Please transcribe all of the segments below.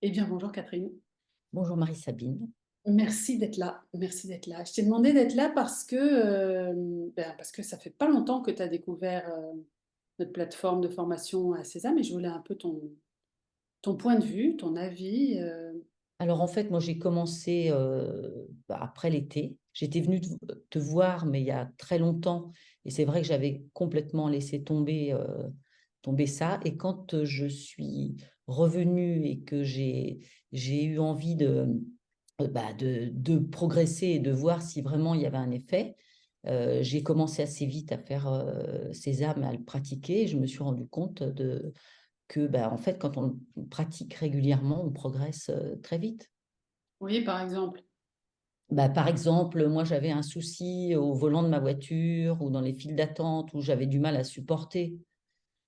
Eh bien, bonjour Catherine. Bonjour Marie-Sabine. Merci d'être là. Merci d'être là. Je t'ai demandé d'être là parce que ça fait pas longtemps que tu as découvert notre plateforme de formation à Sésame et je voulais un peu ton point de vue, ton avis. Alors en fait, moi j'ai commencé après l'été. J'étais venue te voir, mais il y a très longtemps, et c'est vrai que j'avais complètement laissé tomber ça. Et quand je suis revenue et que j'ai eu envie de progresser et de voir si vraiment il y avait un effet, j'ai commencé assez vite à faire Sésame, à le pratiquer. Et je me suis rendu compte que en fait, quand on le pratique régulièrement, on progresse très vite. Oui, par exemple. Par exemple, moi, j'avais un souci au volant de ma voiture ou dans les files d'attente où j'avais du mal à supporter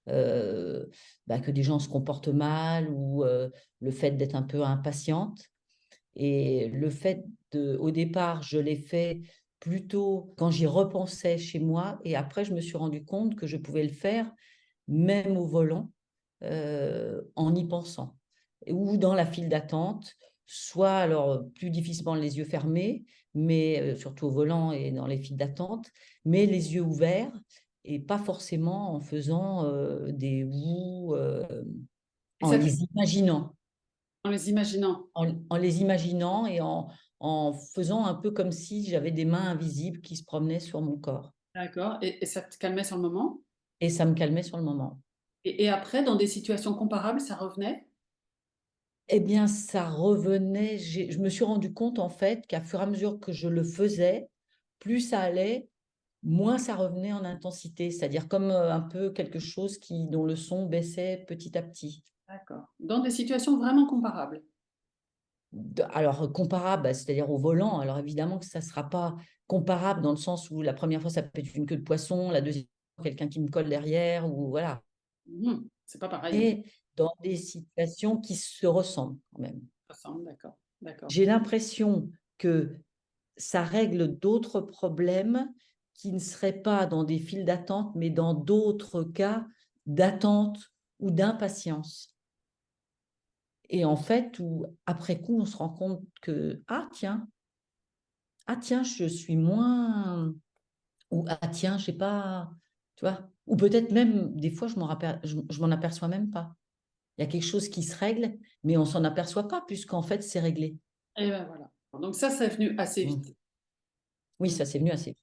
euh, que des gens se comportent mal ou le fait d'être un peu impatiente. Et le fait au départ, je l'ai fait plutôt quand j'y repensais chez moi et après, je me suis rendu compte que je pouvais le faire même au volant en y pensant, ou dans la file d'attente, soit alors plus difficilement les yeux fermés, mais surtout au volant et dans les files d'attente, mais les yeux ouverts et pas forcément en faisant des ou Et en ça, les imaginant, en les imaginant. en les imaginant et en faisant un peu comme si j'avais des mains invisibles qui se promenaient sur mon corps. D'accord. Et ça te calmait sur le moment. Et ça me calmait sur le moment. Et après, dans des situations comparables, ça revenait. Eh bien, ça revenait. Je me suis rendu compte, en fait, qu'à fur et à mesure que je le faisais, plus ça allait, moins ça revenait en intensité. C'est-à-dire comme un peu quelque chose dont le son baissait petit à petit. D'accord. Dans des situations vraiment comparables. Alors, comparable, c'est-à-dire au volant. Alors, évidemment que ça ne sera pas comparable dans le sens où la première fois, ça peut être une queue de poisson, la deuxième, quelqu'un qui me colle derrière, ou voilà. Mhm. C'est pas pareil. Et dans des situations qui se ressemblent quand même. Ça ressemble, d'accord. D'accord. J'ai l'impression que ça règle d'autres problèmes qui ne seraient pas dans des files d'attente, mais dans d'autres cas d'attente ou d'impatience. Et en fait, où après coup, on se rend compte que, ah tiens, je suis moins, ou ah tiens, je sais pas, tu vois, ou peut-être même, des fois, je m'en aperçois même pas. Il y a quelque chose qui se règle, mais on s'en aperçoit pas, puisqu'en fait, c'est réglé. Et ben voilà. Donc ça, c'est venu assez Mm. vite. Oui, ça, c'est venu assez